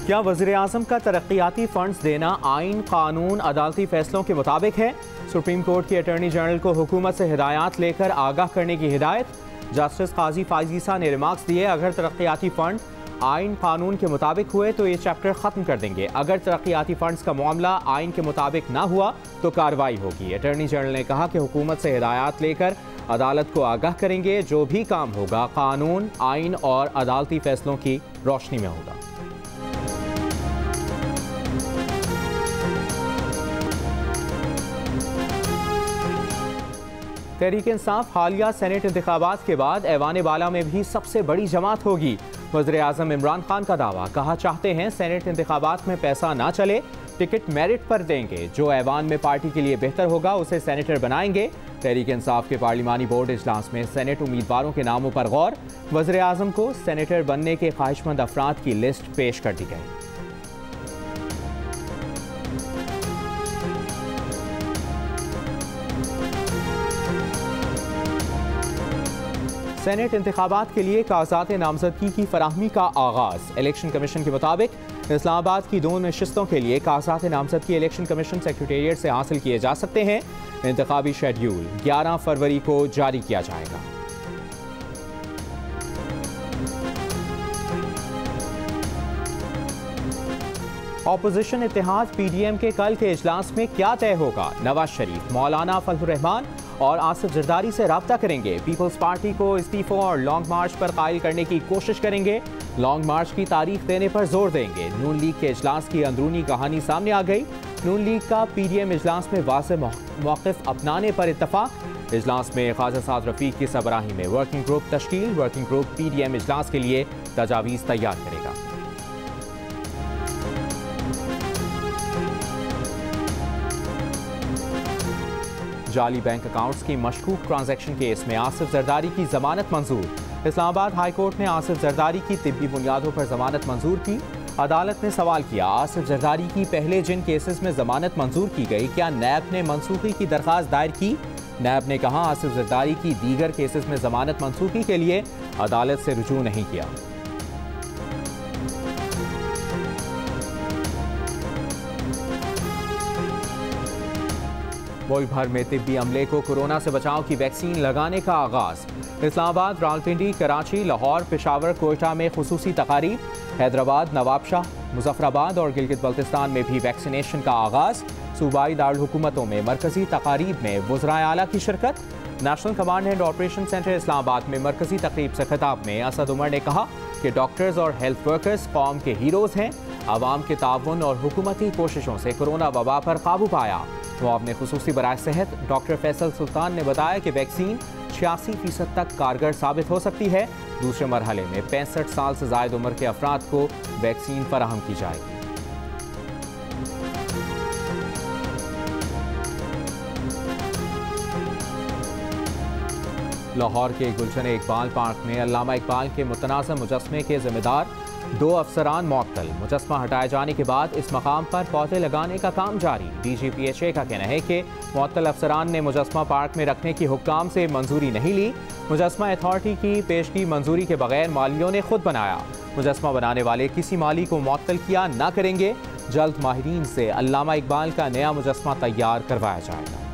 क्या वज़ीर-ए-आज़म का तरक्याती फंड्स देना आइन, कानून, अदालती फैसलों के मुताबिक है? सुप्रीम कोर्ट के अटॉर्नी जनरल को हुकूमत से हिदायत लेकर आगाह करने की हिदायत। जस्टिस काजी फायजीसा ने रिमार्क्स दिए, अगर तरक्याती फंड आइन कानून के मुताबिक हुए तो ये चैप्टर ख़त्म कर देंगे। अगर तरक्याती फंड्स का मामला आइन के मुताबिक ना हुआ तो कार्रवाई होगी। अटॉर्नी जनरल ने कहा कि हुकूमत से हिदायत लेकर अदालत को आगाह करेंगे। जो भी काम होगा कानून, आइन और अदालती फैसलों की रोशनी में होगा। तहरीक इंसाफ हालिया सेनेट इंतखाबात के बाद ऐवान बाला में भी सबसे बड़ी जमात होगी। वज़ीर-ए-आज़म इमरान खान का दावा, कहा चाहते हैं सेनेट इंतखाबात में पैसा ना चले, टिकट मेरिट पर देंगे। जो ऐवान में पार्टी के लिए बेहतर होगा उसे सेनेटर बनाएंगे। तहरीक इंसाफ के पार्लिमानी बोर्ड इजलास में सेनेट उम्मीदवारों के नामों पर गौर। वज़ीर-ए-आज़म को सेनेटर बनने के ख्वाहिशमंद अफराद की लिस्ट पेश कर दी गई। सेनेट इंतखाबात के लिए कागजात नामजदगी की फराहमी का आगाज़। इलेक्शन कमीशन के मुताबिक इस्लामाबाद की 2 नशिस्तों के लिए कागजात नामजदगी इलेक्शन कमीशन सेक्रेटेरिएट से हासिल किए जा सकते हैं। इंतखाबी शेड्यूल 11 फरवरी को जारी किया जाएगा। ऑपोजिशन इत्तेहाद PDM के कल के इजलास में क्या तय होगा? नवाज शरीफ मौलाना फजलुर रहमान और आसिफ जरदारी से राब्ता करेंगे। पीपल्स पार्टी को इस्तीफों और लॉन्ग मार्च पर कायल करने की कोशिश करेंगे। लॉन्ग मार्च की तारीख देने पर जोर देंगे। नून लीग के इजलास की अंदरूनी कहानी सामने आ गई। नून लीग का PDM इजलास में वाज़ेह मौक़िफ़ अपनाने पर इत्तफाक। इजलास में ख्वाजा साद रफ़ीक की सरबराही में वर्किंग ग्रुप तश्कील। वर्किंग ग्रुप PDM इजलास के लिए तजावीज़ तैयार करेगा। जाली बैंक अकाउंट्स की मशकूक ट्रांजैक्शन केस में आसिफ जरदारी की जमानत मंजूर। इस्लामाबाद हाई कोर्ट ने आसिफ जरदारी की तिब्बी बुनियादों पर जमानत मंजूर की। अदालत ने सवाल किया, आसिफ जरदारी की पहले जिन केसेस में जमानत मंजूर की गई, क्या नैब ने मनसूखी की दरख्वास्त दायर की? नैब ने कहा, आसिफ जरदारी की दीगर केसेस में जमानत मनसूखी के लिए अदालत से रुजू नहीं किया। मुल्क भर में तिब्बी अमले को कोरोना से बचाव की वैक्सीन लगाने का आगाज। इस्लामाबाद, रावलपिंडी, कराची, लाहौर, पेशावर, कोयटा में खुसूसी तकारीब। हैदराबाद, नवाबशाह, मुजफ्फराबाद और गिलगित बल्तिस्तान में भी वैक्सीनेशन का आगाज। सूबाई दारुल हुकूमतों में मरकजी तकारीब में वज़राए आला की शिरकत। National command and operation centre Islamabad में मरकजी तकरीब से खिताब में असद उमर ने कहा कि डॉक्टर्स और हेल्थ वर्कर्स कौम के हीरोज़ हैं। आवाम के ताउन और हुकूमती कोशिशों से कोरोना वबा पर काबू पाया। मुआवने खुसूसी बराए सेहत डॉक्टर फैसल सुल्तान ने बताया कि वैक्सीन 86% तक कारगर साबित हो सकती है। दूसरे मरहले में 65 साल से ज़ायद उम्र के अफराद को वैक्सीन फराहम की जाएगी। लाहौर के गुलशन इकबाल पार्क में अल्लामा इकबाल के मुतनाज़ मुजस्मे के जिम्मेदार 2 अफसरान मुअत्तल। मुजस्मा हटाए जाने के बाद इस मकाम पर पौधे लगाने का काम जारी। DGPHA का कहना है कि मुअत्तल अफसरान ने मुजस्मा पार्क में रखने की हुक्काम से मंजूरी नहीं ली। मुजस्मा अथॉरिटी की पेशगी मंजूरी के बगैर मालियों ने खुद बनाया। मुजस्मा बनाने वाले किसी माली को मुअत्तल किया ना करेंगे। जल्द माहिरीन से अल्लामा इकबाल का नया मुजस्मा तैयार करवाया जाएगा।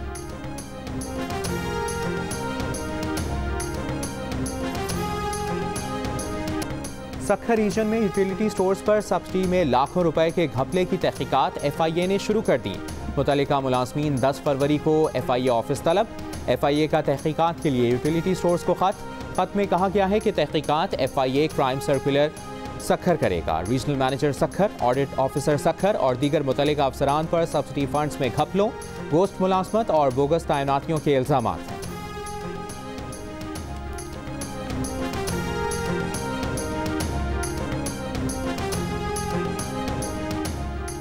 सक्खर रीजन में यूटिलिटी स्टोर्स पर सब्सिडी में लाखों रुपए के घपले की तहकीकात FIA ने शुरू कर दी। मुतल्लिका मुलाजमीन 10 फरवरी को FIA ऑफिस तलब। FIA का तहकीकात के लिए यूटिलिटी स्टोर्स को खत में कहा गया है कि तहकीकात FIA क्राइम सर्कुलर सक्खर करेगा। Regional manager Sukkur, audit officer Sukkur और दीगर मुतल्लिका अफसरान पर सब्सिडी फंड्स में घपलों, गोश्त मुलाजमत और बोगस तैनातियों के इल्जामात हैं।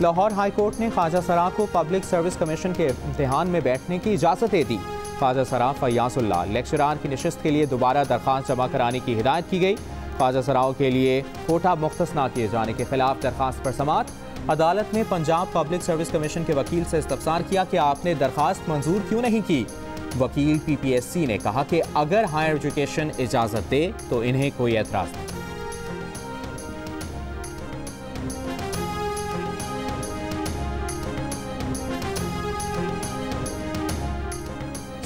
लाहौर हाई कोर्ट ने ख्वाजा सरा को पब्लिक सर्विस कमीशन के इम्तिहान में बैठने की इजाज़त दे दी। ख्वाजा सरा फयाजुल्लाह लेक्चरार की नशिस्त के लिए दोबारा दरख्वास्त जमा कराने की हिदायत की गई। ख्वाजा सराओं के लिए कोटा मुख्तस न किए जाने के खिलाफ दरख्वास्त पर समाअत। अदालत ने पंजाब पब्लिक सर्विस कमीशन के वकील से इस्तफसार किया कि आपने दरख्वास्त मंजूर क्यों नहीं की। वकील PPSC ने कहा कि अगर हायर एजुकेशन इजाज़त दे तो इन्हें कोई एतराज़ नहीं।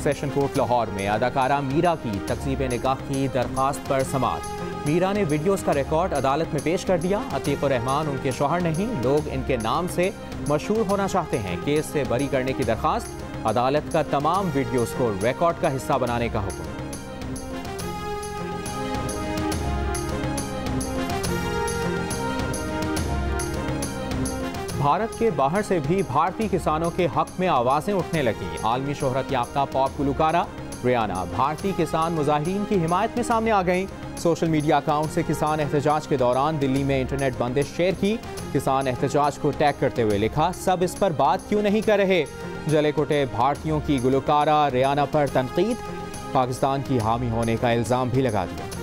सेशन कोर्ट लाहौर में अदाकारा मीरा की तकसीब निकाह की दरख्वास्त पर समाअत। मीरा ने वीडियोस का रिकॉर्ड अदालत में पेश कर दिया। अतीकुर रहमान उनके शौहर नहीं, लोग इनके नाम से मशहूर होना चाहते हैं। केस से बरी करने की दरख्वास्त, अदालत का तमाम वीडियोस को रिकॉर्ड का हिस्सा बनाने का हुक्म। भारत के बाहर से भी भारतीय किसानों के हक में आवाजें उठने लगी। आलमी शोहरत याफ्ता पॉप गुलकारा रियाना भारतीय किसान मुजाहिरीन की हिमायत में सामने आ गईं। सोशल मीडिया अकाउंट से किसान एहतजाज के दौरान दिल्ली में इंटरनेट बंदिश शेयर की। किसान एहतजाज को टैग करते हुए लिखा, सब इस पर बात क्यों नहीं कर रहे। जले कुटे भारतीयों की गुलकारा रियाना पर तनकीद, पाकिस्तान की हामी होने का इल्ज़ाम भी लगा दिया।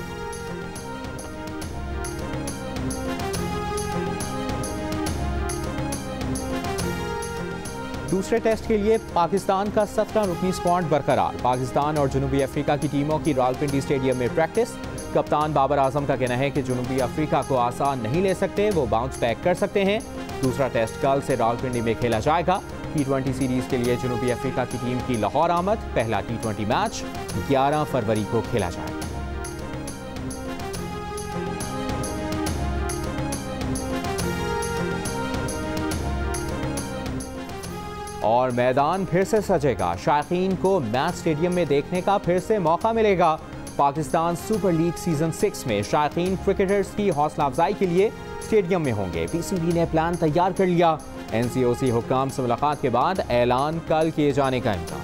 दूसरे टेस्ट के लिए पाकिस्तान का 17 रुकनी स्क्वाड बरकरार। पाकिस्तान और जनूबी अफ्रीका की टीमों की रावलपिंडी स्टेडियम में प्रैक्टिस। कप्तान बाबर आजम का कहना है कि जनूबी अफ्रीका को आसान नहीं ले सकते, वो बाउंस बैक कर सकते हैं। दूसरा टेस्ट कल से रावलपिंडी में खेला जाएगा। T20 सीरीज के लिए जनूबी अफ्रीका की टीम की लाहौर आमद। पहला T20 मैच 11 फरवरी को खेला जाएगा। और मैदान फिर से सजेगा। शायकीन को मैच स्टेडियम में देखने का फिर से मौका मिलेगा। पाकिस्तान सुपर लीग सीजन 6 में शायकीन क्रिकेटर्स की हौसला अफजाई के लिए स्टेडियम में होंगे। PCB ने प्लान तैयार कर लिया। NCOC हुक्काम से मुलाकात के बाद ऐलान कल किए जाने का इम्कान।